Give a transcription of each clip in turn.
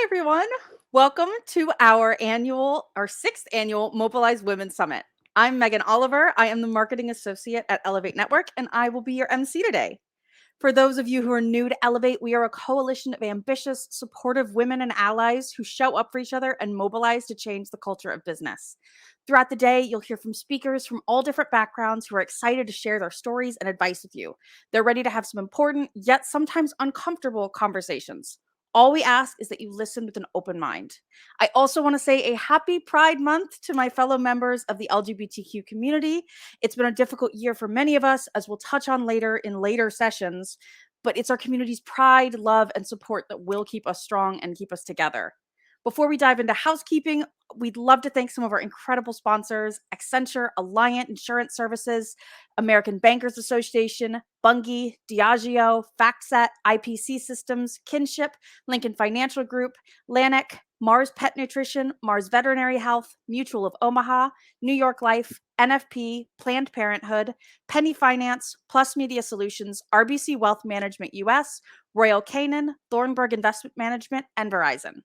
everyone. Welcome to our sixth annual Mobilize Women Summit. I'm Megan Oliver. I am the marketing associate at Ellevate Network, and I will be your MC today. For those of you who are new to Ellevate, we are a coalition of ambitious, supportive women and allies who show up for each other and mobilize to change the culture of business. Throughout the day, you'll hear from speakers from all different backgrounds who are excited to share their stories and advice with you. They're ready to have some important, yet sometimes uncomfortable conversations. All we ask is that you listen with an open mind. I also want to say a happy Pride Month to my fellow members of the LGBTQ community. It's been a difficult year for many of us, as we'll touch on later in later sessions, but it's our community's pride, love, and support that will keep us strong and keep us together. Before we dive into housekeeping, we'd love to thank some of our incredible sponsors: Accenture, Alliant Insurance Services, American Bankers Association, Bungie, Diageo, FactSet, IPC Systems, Kinship, Lincoln Financial Group, Lanik, Mars Pet Nutrition, Mars Veterinary Health, Mutual of Omaha, New York Life, NFP, Planned Parenthood, Penny Finance, Plus Media Solutions, RBC Wealth Management US, Royal Canin, Thornburg Investment Management, and Verizon.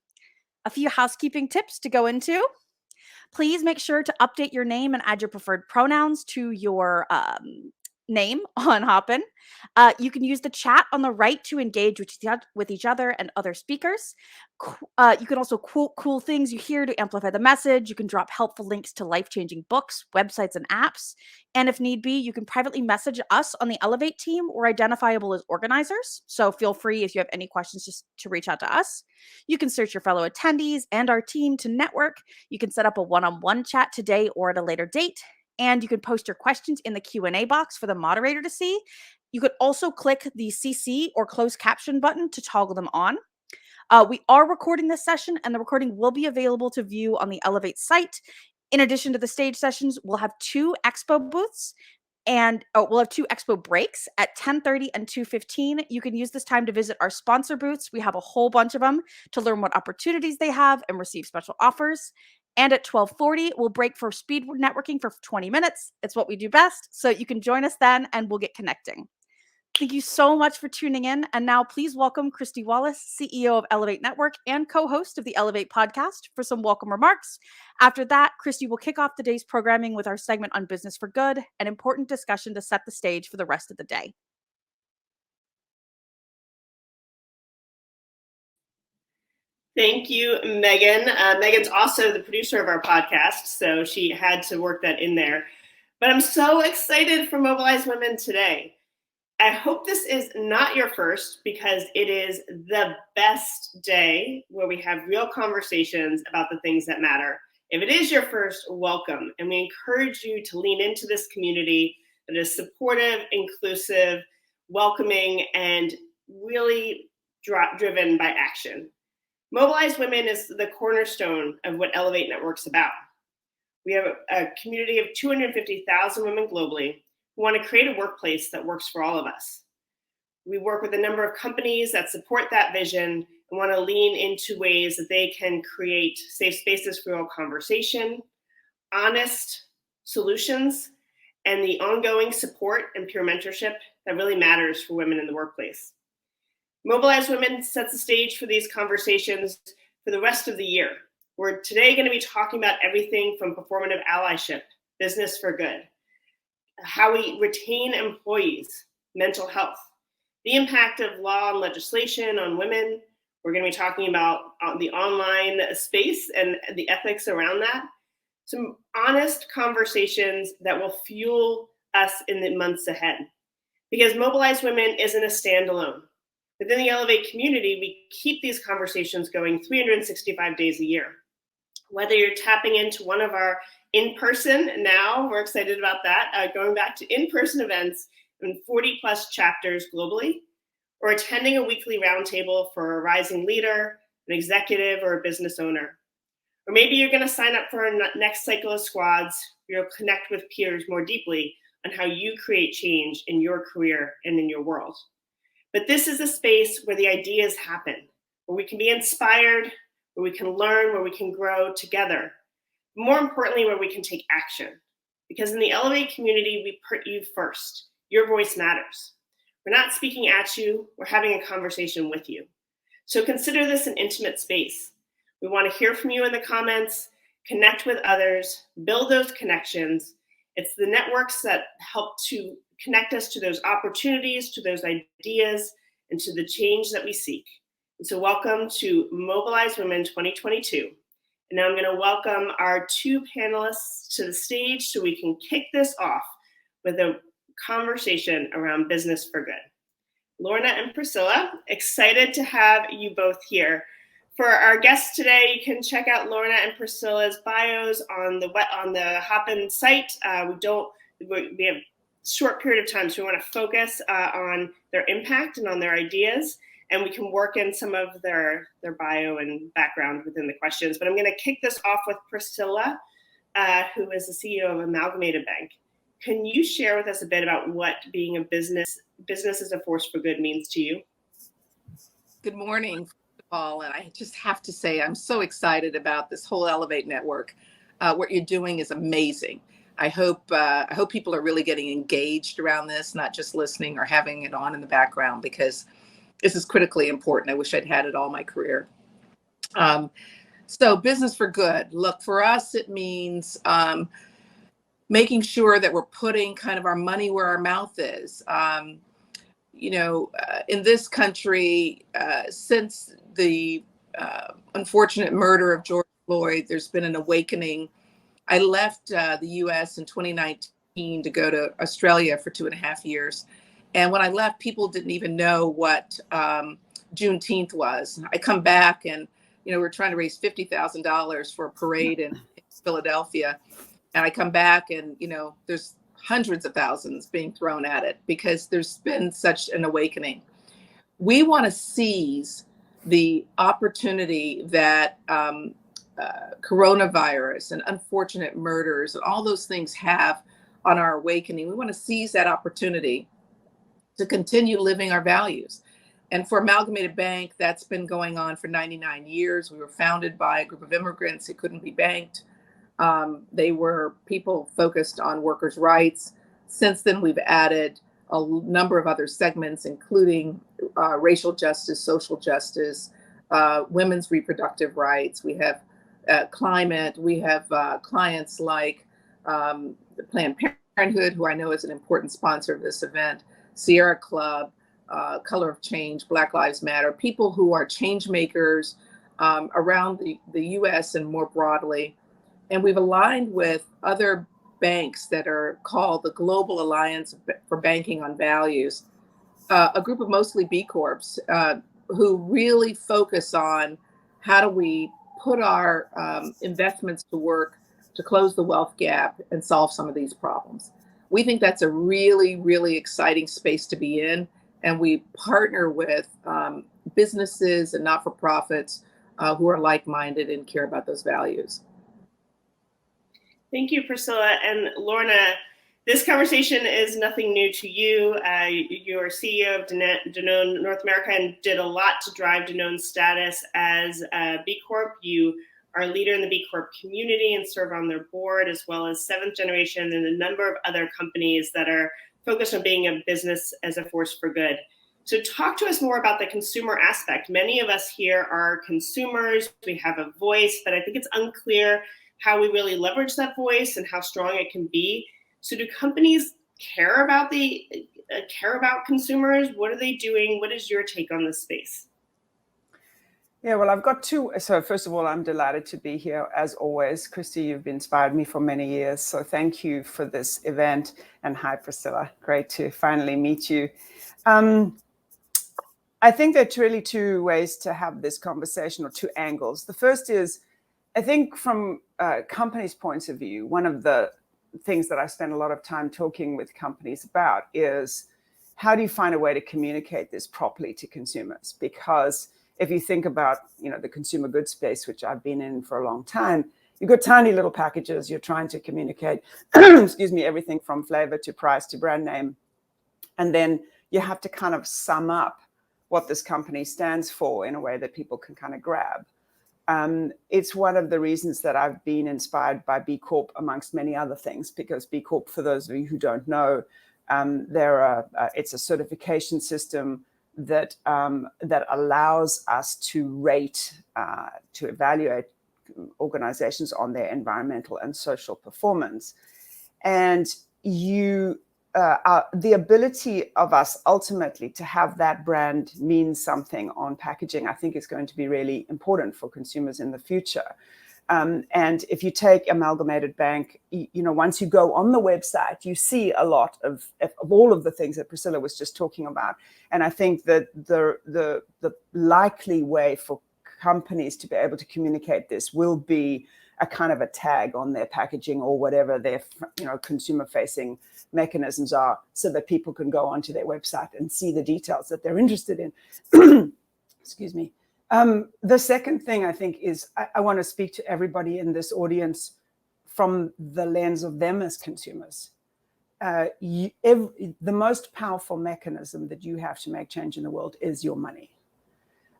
A few housekeeping tips to go into. Please make sure to update your name and add your preferred pronouns to your name on Hopin. You can use the chat on the right to engage with each other and other speakers. You can also quote cool things you hear to amplify the message. You can drop helpful links to life-changing books, websites, and apps. And if need be, you can privately message us on the Ellevate team. We're identifiable as organizers, so feel free, if you have any questions, just to reach out to us. You can search your fellow attendees and our team to network. You can set up a one-on-one chat today or at a later date. And you can post your questions in the Q&A box for the moderator to see. You could also click the CC or closed caption button to toggle them on. We are recording this session, and the recording will be available to view on the Ellevate site. In addition to the stage sessions, we'll have two expo booths, and we'll have two expo breaks at 10:30 and 2:15. You can use this time to visit our sponsor booths. We have a whole bunch of them to learn what opportunities they have and receive special offers. And at 12:40, we'll break for speed networking for 20 minutes. It's what we do best. So you can join us then and we'll get connecting. Thank you so much for tuning in. And now please welcome Christy Wallace, CEO of Ellevate Network and co-host of the Ellevate podcast, for some welcome remarks. After that, Christy will kick off the day's programming with our segment on business for good, an important discussion to set the stage for the rest of the day. Thank you, Megan. Megan's also the producer of our podcast, so she had to work that in there. But I'm so excited for Mobilize Women today. I hope this is not your first, because it is the best day where we have real conversations about the things that matter. If it is your first, welcome. And we encourage you to lean into this community that is supportive, inclusive, welcoming, and really driven by action. Mobilize Women is the cornerstone of what Ellevate Network's about. We have a community of 250,000 women globally who want to create a workplace that works for all of us. We work with a number of companies that support that vision and want to lean into ways that they can create safe spaces for real conversation, honest solutions, and the ongoing support and peer mentorship that really matters for women in the workplace. Mobilize Women sets the stage for these conversations for the rest of the year. We're today going to be talking about everything from performative allyship, business for good, how we retain employees, mental health, the impact of law and legislation on women. We're going to be talking about the online space and the ethics around that. Some honest conversations that will fuel us in the months ahead. Because Mobilize Women isn't a standalone. Within the Ellevate community, we keep these conversations going 365 days a year. Whether you're tapping into one of our in-person, now we're excited about that, going back to in-person events in 40 plus chapters globally, or attending a weekly roundtable for a rising leader, an executive, or a business owner. Or maybe you're going to sign up for our next cycle of squads. You'll connect with peers more deeply on how you create change in your career and in your world. But this is a space where the ideas happen, where we can be inspired, where we can learn, where we can grow together. More importantly, where we can take action. Because in the Ellevate community, we put you first. Your voice matters. We're not speaking at you, we're having a conversation with you. So consider this an intimate space. We want to hear from you in the comments, connect with others, build those connections. It's the networks that help to connect us to those opportunities, to those ideas, and to the change that we seek. And so welcome to Mobilize Women 2022. And now I'm going to welcome our two panelists to the stage so we can kick this off with a conversation around business for good. Lorna and Priscilla, excited to have you both here. For our guests today, you can check out Lorna and Priscilla's bios on the Hopin site. We have a short period of time, so we want to focus on their impact and on their ideas, and we can work in some of their bio and background within the questions. But I'm going to kick this off with Priscilla, who is the CEO of Amalgamated Bank. Can you share with us a bit about what being a business as a force for good means to you? Good morning, first of all, and I just have to say I'm so excited about this whole Ellevate network. What you're doing is amazing. I hope people are really getting engaged around this, not just listening or having it on in the background, because this is critically important. I wish I'd had it all my career. So business for good. Look, for us, it means making sure that we're putting kind of our money where our mouth is. In this country, since the unfortunate murder of George Floyd, there's been an awakening. I left the US in 2019 to go to Australia for 2.5 years. And when I left, people didn't even know what Juneteenth was. I come back and, we're trying to raise $50,000 for a parade in Philadelphia. And I come back and, there's hundreds of thousands being thrown at it because there's been such an awakening. We want to seize the opportunity that coronavirus and unfortunate murders and all those things have on our awakening. We want to seize that opportunity to continue living our values. And for Amalgamated Bank, that's been going on for 99 years. We were founded by a group of immigrants who couldn't be banked. They were people focused on workers' rights. Since then, we've added a number of other segments, including racial justice, social justice, women's reproductive rights. We have climate. We have clients like Planned Parenthood, who I know is an important sponsor of this event, Sierra Club, Color of Change, Black Lives Matter, people who are change makers around the U.S. and more broadly. And we've aligned with other banks that are called the Global Alliance for Banking on Values, a group of mostly B Corps who really focus on how do we put our investments to work to close the wealth gap and solve some of these problems. We think that's a really, really exciting space to be in. And we partner with businesses and not-for-profits who are like-minded and care about those values. Thank you, Priscilla. And Lorna, this conversation is nothing new to you. You're CEO of Danone North America and did a lot to drive Danone's status as a B Corp. You are a leader in the B Corp community and serve on their board, as well as Seventh Generation and a number of other companies that are focused on being a business as a force for good. So talk to us more about the consumer aspect. Many of us here are consumers. We have a voice, but I think it's unclear how we really leverage that voice and how strong it can be. So do companies care about consumers? What are they doing? What is your take on this space? Yeah, well, I've got two. So first of all, I'm delighted to be here as always. Christy, you've inspired me for many years. So thank you for this event. And hi, Priscilla. Great to finally meet you. I think there are really two ways to have this conversation, or two angles. The first is, I think from companies' points of view, one of the things that I spend a lot of time talking with companies about is how do you find a way to communicate this properly to consumers? Because if you think about, the consumer goods space, which I've been in for a long time, you've got tiny little packages. You're trying to communicate, everything from flavor to price to brand name. And then you have to kind of sum up what this company stands for in a way that people can kind of grab. It's one of the reasons that I've been inspired by B Corp, amongst many other things, because B Corp, for those of you who don't know, it's a certification system that allows us to rate, to evaluate organizations on their environmental and social performance. And the ability of us ultimately to have that brand mean something on packaging, I think, is going to be really important for consumers in the future. And if you take Amalgamated Bank, once you go on the website, you see a lot of all of the things that Priscilla was just talking about. And I think that the likely way for companies to be able to communicate this will be a kind of a tag on their packaging or whatever their consumer-facing mechanisms are, so that people can go onto their website and see the details that they're interested in. Excuse me. The second thing I think is I want to speak to everybody in this audience from the lens of them as consumers. The most powerful mechanism that you have to make change in the world is your money.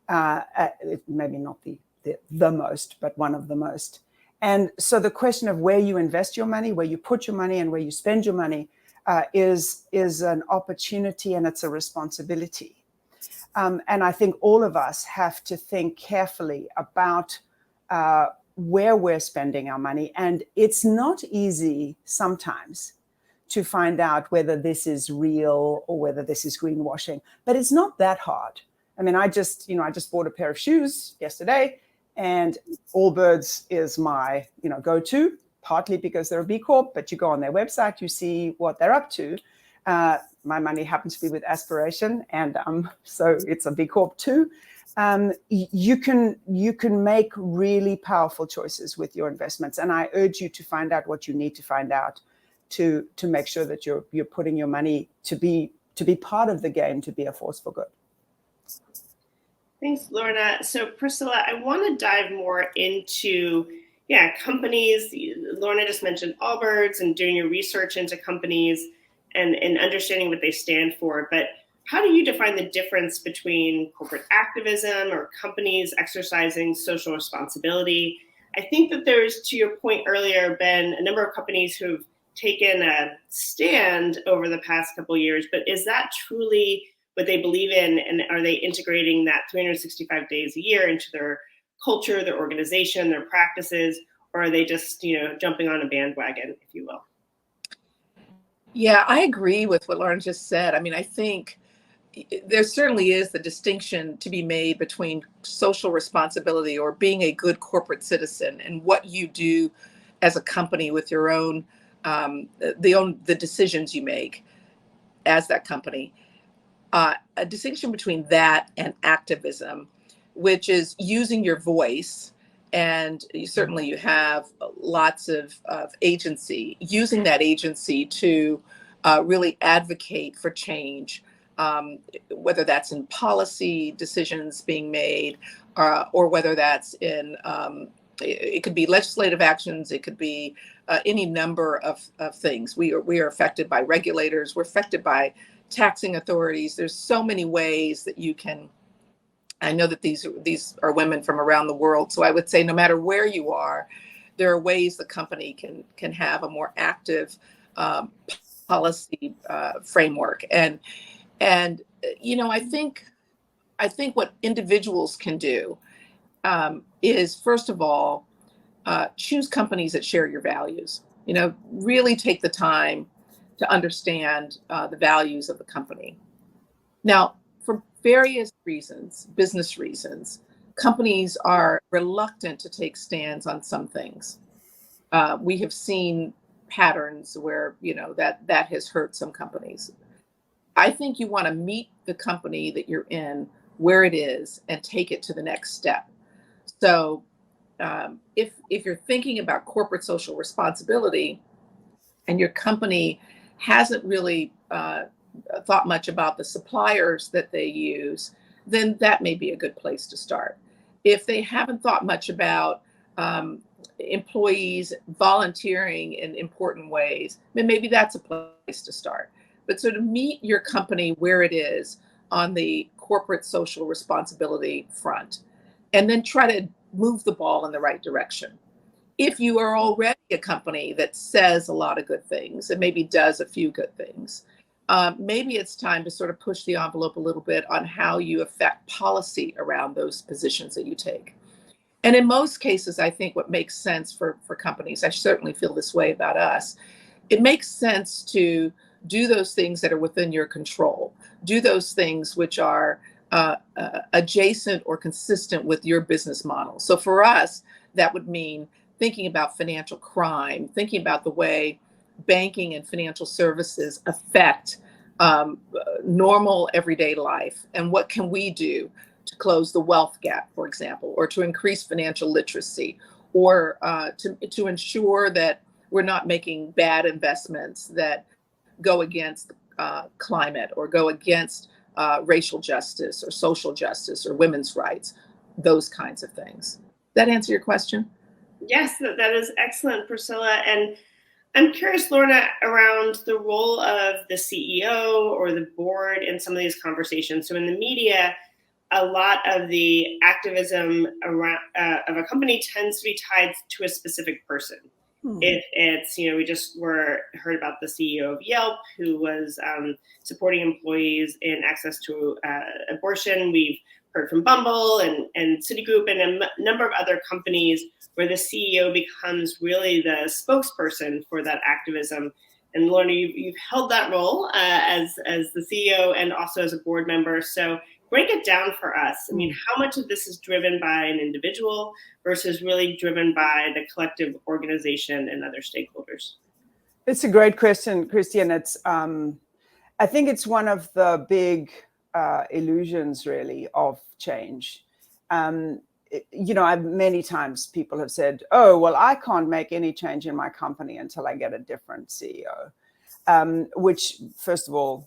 Maybe not the most, but one of the most. And so the question of where you invest your money, where you put your money, and where you spend your money is an opportunity, and it's a responsibility. And I think all of us have to think carefully about where we're spending our money. And it's not easy sometimes to find out whether this is real or whether this is greenwashing, but it's not that hard. I mean, I just bought a pair of shoes yesterday, and Allbirds is my, go-to, partly because they're a B Corp, but you go on their website, you see what they're up to. My money happens to be with Aspiration, and so it's a B Corp too. You can make really powerful choices with your investments, and I urge you to find out what you need to find out to make sure that you're putting your money to be part of the game, to be a force for good. Thanks, Lorna. So Priscilla, I want to dive more into companies. Lorna just mentioned Allbirds and doing your research into companies and understanding what they stand for. But how do you define the difference between corporate activism or companies exercising social responsibility? I think that there's, to your point earlier, been a number of companies who've taken a stand over the past couple of years, but is that truly what they believe in? And are they integrating that 365 days a year into their culture, their organization, their practices, or are they just, jumping on a bandwagon, if you will? Yeah, I agree with what Lauren just said. I mean, I think there certainly is the distinction to be made between social responsibility or being a good corporate citizen and what you do as a company with your own, the decisions you make as that company. A distinction between that and activism, which is using your voice, and certainly you have lots of agency, using that agency to really advocate for change, whether that's in policy decisions being made, or whether that's in, it could be legislative actions, it could be any number of things. We are affected by regulators, we're affected by taxing authorities. There's so many ways that you can. I know that these are women from around the world, so I would say no matter where you are, there are ways the company can have a more active policy framework. And I think what individuals can do is, first of all, choose companies that share your values. Really take the time to understand the values of the company. Now, for various reasons, business reasons, companies are reluctant to take stands on some things. We have seen patterns where, that has hurt some companies. I think you want to meet the company that you're in where it is and take it to the next step. So if you're thinking about corporate social responsibility and your company hasn't really thought much about the suppliers that they use, then that may be a good place to start. If they haven't thought much about employees volunteering in important ways, then maybe that's a place to start. But so to meet your company where it is on the corporate social responsibility front, and then try to move the ball in the right direction. If you are already a company that says a lot of good things and maybe does a few good things, maybe it's time to sort of push the envelope a little bit on how you affect policy around those positions that you take. And in most cases, I think what makes sense for companies, I certainly feel this way about us, it makes sense to do those things that are within your control, do those things which are adjacent or consistent with your business model. So for us, that would mean thinking about financial crime, thinking about the way banking and financial services affect normal everyday life, and what can we do to close the wealth gap, for example, or to increase financial literacy, or to ensure that we're not making bad investments that go against climate or go against racial justice or social justice or women's rights, those kinds of things. That answer your question? Yes, that is excellent, Priscilla. And I'm curious, Lorna, around the role of the CEO or the board in some of these conversations. So in the media, a lot of the activism around of a company tends to be tied to a specific person. If it's, we just heard about the CEO of Yelp, who was supporting employees in access to abortion. We've heard from Bumble and Citigroup and a number of other companies where the CEO becomes really the spokesperson for that activism. And Lorna, you've held that role as the CEO and also as a board member. So break it down for us. I mean, how much of this is driven by an individual versus really driven by the collective organization and other stakeholders? It's a great question, Christian. It's I think it's one of the big illusions, really, of change. Many times people have said, "Oh, well, I can't make any change in my company until I get a different CEO," which, first of all,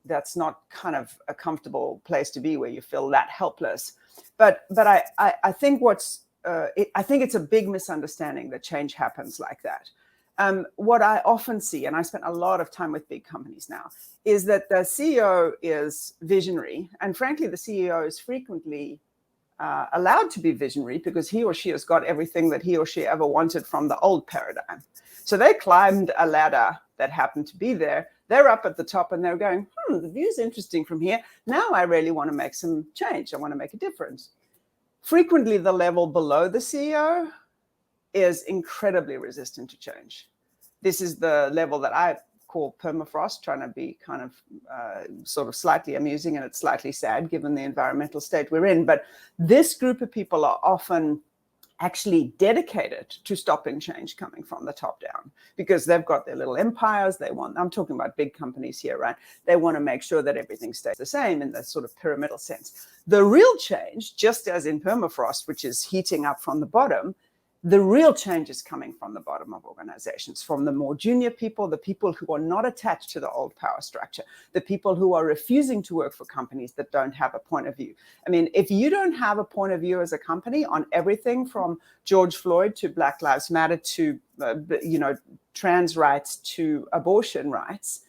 that's not kind of a comfortable place to be where you feel that helpless. But I think I think it's a big misunderstanding that change happens like that. What I often see, and I spent a lot of time with big companies now, is that the CEO is visionary. And frankly, the CEO is frequently allowed to be visionary because he or she has got everything that he or she ever wanted from the old paradigm. So they climbed a ladder that happened to be there. They're up at the top and they're going, the view's interesting from here. Now I really want to make some change. I want to make a difference. Frequently, the level below the CEO is incredibly resistant to change. This is the level that I call permafrost, trying to be kind of sort of slightly amusing, and it's slightly sad given the environmental state we're in. But this group of people are often actually dedicated to stopping change coming from the top down because they've got their little empires. I'm talking about big companies here, right? They want to make sure that everything stays the same in the sort of pyramidal sense. The real change, just as in permafrost, which is heating up from the bottom, the real change is coming from the bottom of organizations, from the more junior people, the people who are not attached to the old power structure, the people who are refusing to work for companies that don't have a point of view. I mean, if you don't have a point of view as a company on everything from George Floyd to Black Lives Matter to, trans rights to abortion rights,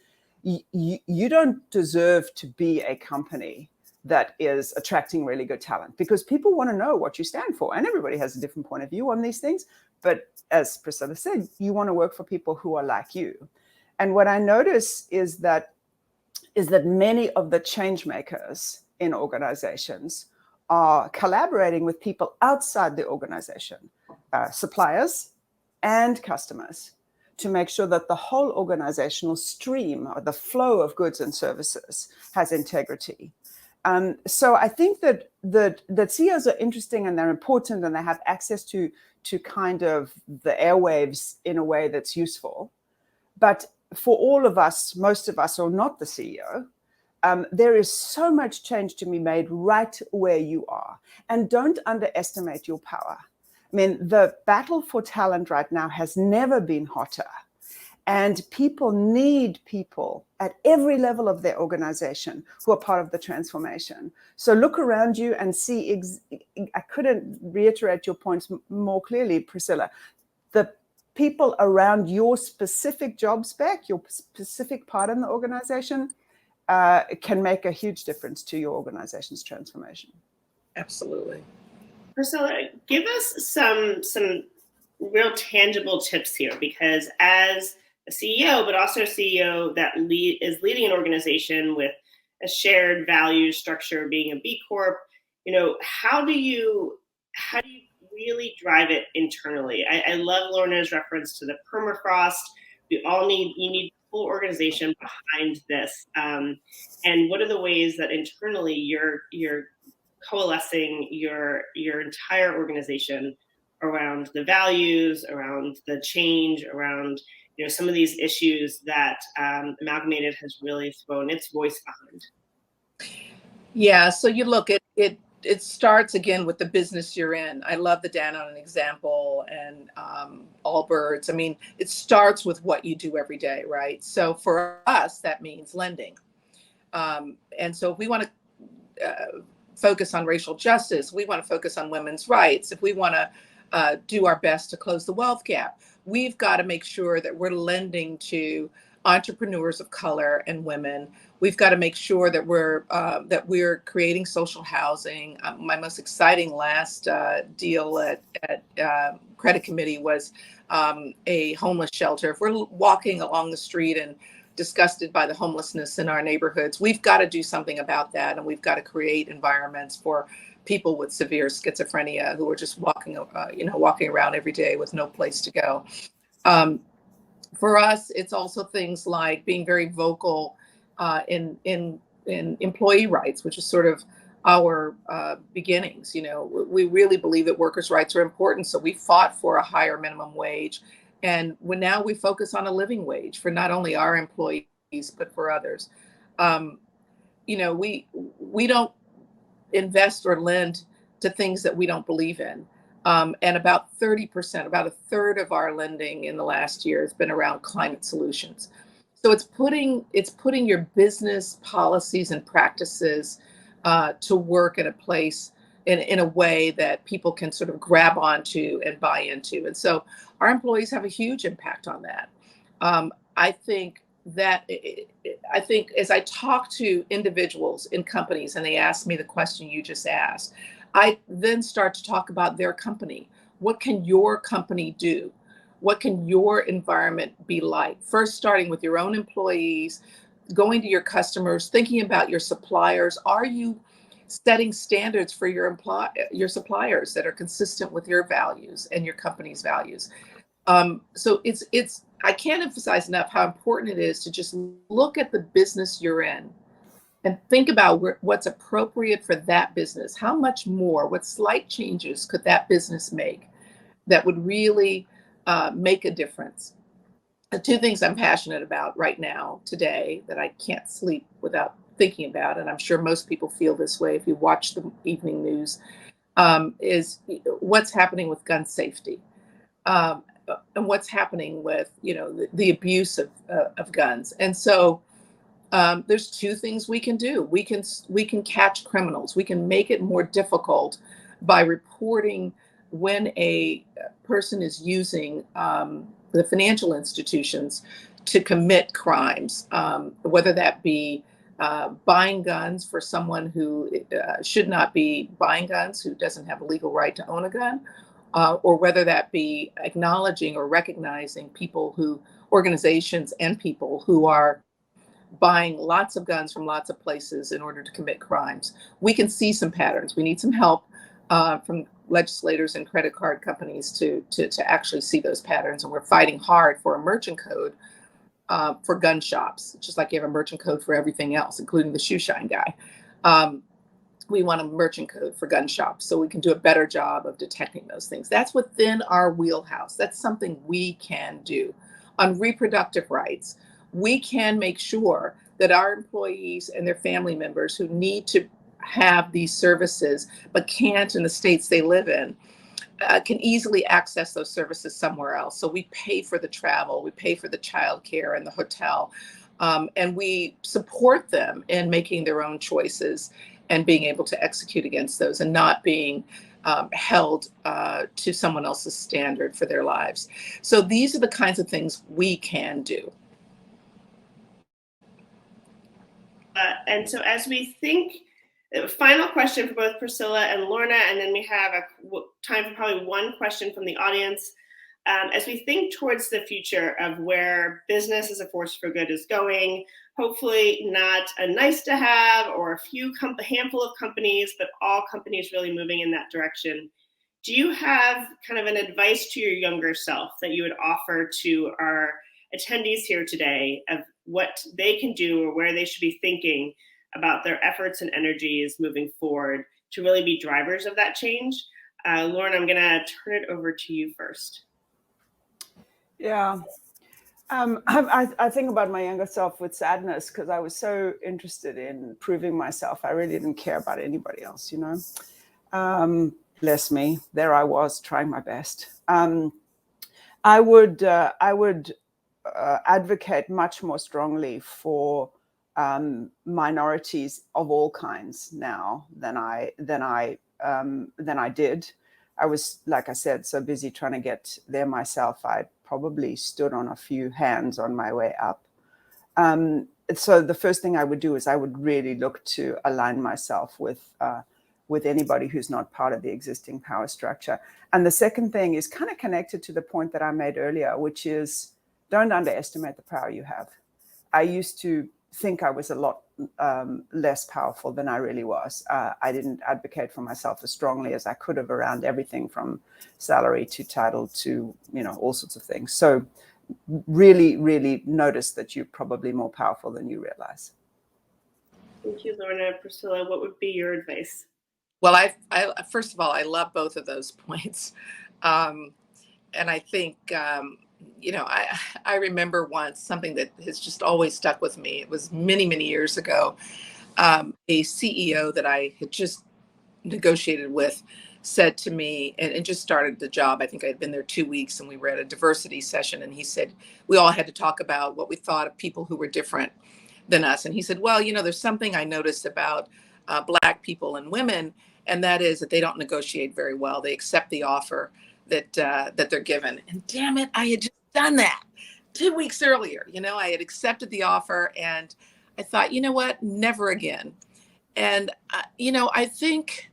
you don't deserve to be a company that is attracting really good talent, because people want to know what you stand for. And everybody has a different point of view on these things. But as Priscilla said, you want to work for people who are like you. And what I notice is that many of the change makers in organizations are collaborating with people outside the organization, suppliers and customers, to make sure that the whole organizational stream or the flow of goods and services has integrity. So I think that CEOs are interesting and they're important and they have access to kind of the airwaves in a way that's useful. But for all of us, most of us are not the CEO. There is so much change to be made right where you are. And don't underestimate your power. I mean, the battle for talent right now has never been hotter. And people need people at every level of their organization who are part of the transformation. So look around you and see, I couldn't reiterate your points more clearly, Priscilla. The people around your specific job spec, your specific part in the organization, can make a huge difference to your organization's transformation. Absolutely. Priscilla, give us some real tangible tips here, because as a CEO, but also a CEO that is leading an organization with a shared value structure, being a B Corp. How do you really drive it internally? I love Lorna's reference to the permafrost. You need full organization behind this. And what are the ways that internally you're coalescing your entire organization around the values, around the change, around some of these issues that Amalgamated has really thrown its voice behind? Yeah, so you look at it. It starts again with the business you're in. I love the Danone example and Allbirds. I mean, it starts with what you do every day, right? So for us, that means lending. And so if we want to focus on racial justice, we want to focus on women's rights, if we want to do our best to close the wealth gap, we've got to make sure that we're lending to entrepreneurs of color and women. We've got to make sure that we're creating social housing. My most exciting last deal at credit committee was a homeless shelter. If we're walking along the street and disgusted by the homelessness in our neighborhoods, we've got to do something about that, and we've got to create environments for people with severe schizophrenia who are just walking around every day with no place to go. For us, it's also things like being very vocal in employee rights, which is sort of our beginnings. We really believe that workers' rights are important, so we fought for a higher minimum wage, and now we focus on a living wage for not only our employees but for others. We don't invest or lend to things that we don't believe in. And about 30%, about a third of our lending in the last year has been around climate solutions. So it's putting your business policies and practices to work in a place in a way that people can sort of grab onto and buy into. And so our employees have a huge impact on that. I think as I talk to individuals in companies and they ask me the question you just asked, I then start to talk about their company. What can your company do? What can your environment be like? First, starting with your own employees, going to your customers, thinking about your suppliers. Are you setting standards for your suppliers that are consistent with your values and your company's values? So I can't emphasize enough how important it is to just look at the business you're in and think about what's appropriate for that business. How much more, what slight changes could that business make that would really make a difference? The two things I'm passionate about right now, today, that I can't sleep without thinking about, and I'm sure most people feel this way if you watch the evening news, is what's happening with gun safety. And what's happening with the abuse of guns. And so there's two things we can do. We can catch criminals. We can make it more difficult by reporting when a person is using the financial institutions to commit crimes, whether that be buying guns for someone who should not be buying guns, who doesn't have a legal right to own a gun, or whether that be acknowledging or recognizing organizations and people who are buying lots of guns from lots of places in order to commit crimes. We can see some patterns. We need some help from legislators and credit card companies to actually see those patterns. And we're fighting hard for a merchant code for gun shops, just like you have a merchant code for everything else, including the shoe shine guy. We want a merchant code for gun shops so we can do a better job of detecting those things. That's within our wheelhouse. That's something we can do. On reproductive rights, we can make sure that our employees and their family members who need to have these services but can't in the states they live in can easily access those services somewhere else. So we pay for the travel, we pay for the childcare and the hotel, and we support them in making their own choices and being able to execute against those and not being held to someone else's standard for their lives. So these are the kinds of things we can do. And so as we think, final question for both Priscilla and Lorna, and then we have time for probably one question from the audience. as we think towards the future of where business as a force for good is going, hopefully not a nice to have or a handful of companies, but all companies really moving in that direction. Do you have kind of an advice to your younger self that you would offer to our attendees here today of what they can do or where they should be thinking about their efforts and energies moving forward to really be drivers of that change? Lauren, I'm going to turn it over to you first. Yeah. I think about my younger self with sadness because I was so interested in proving myself. I really didn't care about anybody else, you know. Bless me. There I was trying my best. I would advocate much more strongly for minorities of all kinds now than I did. I was, like I said, so busy trying to get there myself. I probably stood on a few hands on my way up. So the first thing I would do is I would really look to align myself with anybody who's not part of the existing power structure. And the second thing is kind of connected to the point that I made earlier, which is don't underestimate the power you have. I used to think I was a lot less powerful than I really was. I didn't advocate for myself as strongly as I could have around everything from salary to title to, you know, all sorts of things. So really, really notice that you're probably more powerful than you realize. Thank you, Lorna. Priscilla, what would be your advice? Well, I first of all, I love both of those points. And I think, you know, I remember once something that has just always stuck with me. It was many, many years ago. A CEO that I had just negotiated with said to me, and just started the job. I think I had been there 2 weeks, and we were at a diversity session. And he said, we all had to talk about what we thought of people who were different than us. And he said, well, you know, there's something I noticed about Black people and women, and that is that they don't negotiate very well. They accept the offer that they're given. And damn it, I had just done that 2 weeks earlier. You know, I had accepted the offer, and I thought, you know what, never again. And you know, I think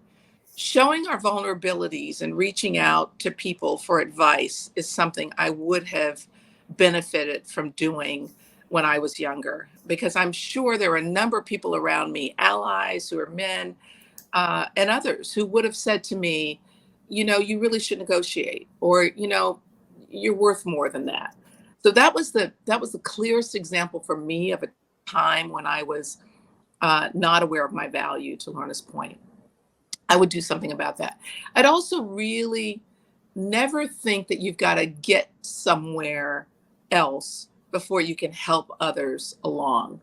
showing our vulnerabilities and reaching out to people for advice is something I would have benefited from doing when I was younger, because I'm sure there are a number of people around me, allies who are men, and others who would have said to me, you know, you really should negotiate, or, you know, you're worth more than that. So that was the clearest example for me of a time when I was not aware of my value, to Lorna's point. I would do something about that. I'd also really never think that you've got to get somewhere else before you can help others along.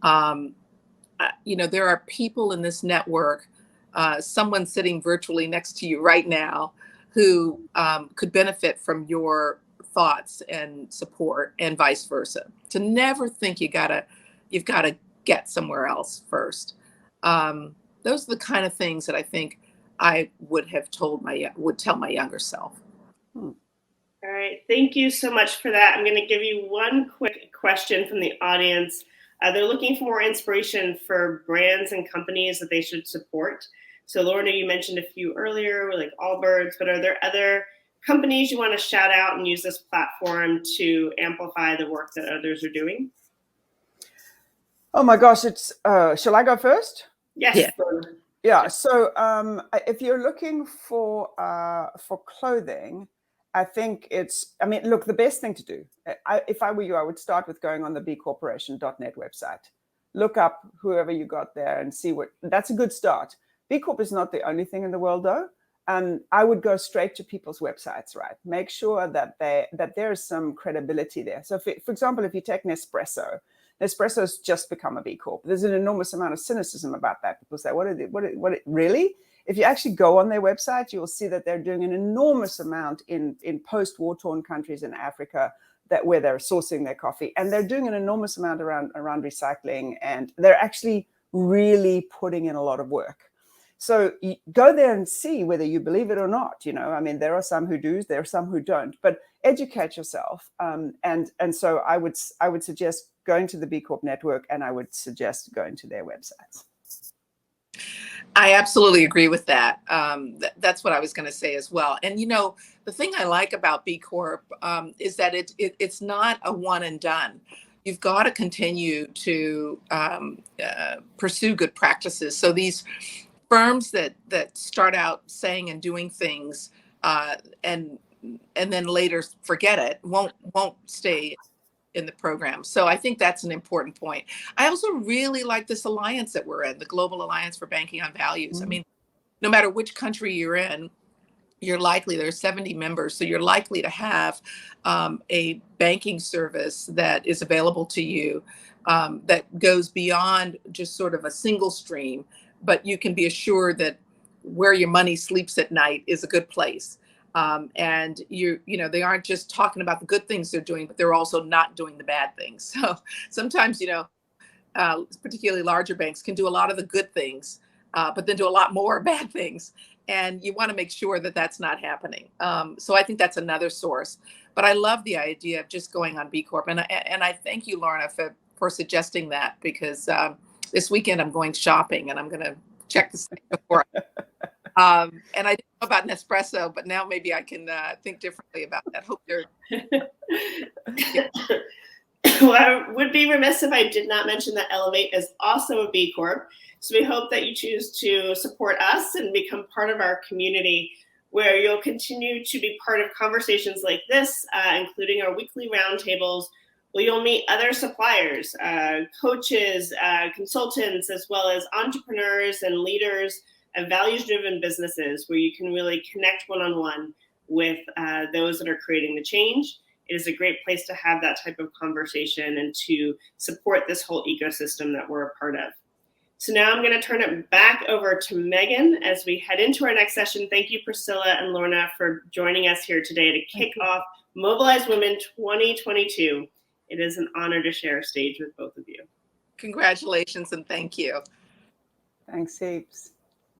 You know, there are people in this network, someone sitting virtually next to you right now, who could benefit from your thoughts and support, and vice versa. To never think you've got to get somewhere else first. Those are the kind of things that I think I would tell my younger self. All right, thank you so much for that. I'm going to give you one quick question from the audience. They're looking for more inspiration for brands and companies that they should support. So Lorna, you mentioned a few earlier, like Allbirds, but are there other companies you want to shout out and use this platform to amplify the work that others are doing? Oh my gosh, it's shall I go first? Yes. Yeah. So if you're looking for clothing, I think look, the best thing to do, if I were you, I would start with going on the bcorporation.net website. Look up whoever you got there and see that's a good start. B Corp is not the only thing in the world, though. I would go straight to people's websites, right? Make sure that there's some credibility there. So for example, if you take Nespresso's just become a B Corp. There's an enormous amount of cynicism about that. People say, really? If you actually go on their website, you'll see that they're doing an enormous amount in post-war-torn countries in Africa where they're sourcing their coffee. And they're doing an enormous amount around recycling. And they're actually really putting in a lot of work. So you go there and see whether you believe it or not. You know, I mean, there are some who do, there are some who don't. But educate yourself. And so I would suggest going to the B Corp network, and I would suggest going to their websites. I absolutely agree with that. That's what I was going to say as well. And the thing I like about B Corp is that it's not a one and done. You've got to continue to pursue good practices. So these firms that start out saying and doing things and then later forget it won't stay in the program. So I think that's an important point. I also really like this alliance that we're in, the Global Alliance for Banking on Values. I mean, no matter which country you're in, you're likely, there's 70 members, so you're likely to have a banking service that is available to you that goes beyond just sort of a single stream, but you can be assured that where your money sleeps at night is a good place. And they aren't just talking about the good things they're doing, but they're also not doing the bad things. So sometimes, particularly larger banks can do a lot of the good things, but then do a lot more bad things. And you want to make sure that that's not happening. So I think that's another source. But I love the idea of just going on B Corp. And I thank you, Lorna, for suggesting that, because this weekend I'm going shopping and I'm going to check the site before. And I didn't know about Nespresso, but now maybe I can think differently about that. Hope they're. Well, I would be remiss if I did not mention that Ellevate is also a B Corp. So we hope that you choose to support us and become part of our community, where you'll continue to be part of conversations like this, including our weekly roundtables, where you'll meet other suppliers, coaches, consultants, as well as entrepreneurs and leaders of values-driven businesses, where you can really connect one-on-one with those that are creating the change. It is a great place to have that type of conversation and to support this whole ecosystem that we're a part of. So now I'm going to turn it back over to Megan as we head into our next session. Thank you, Priscilla and Lorna, for joining us here today to kick off Mobilize Women 2022. It is an honor to share a stage with both of you. Congratulations and thank you. Thanks heaps.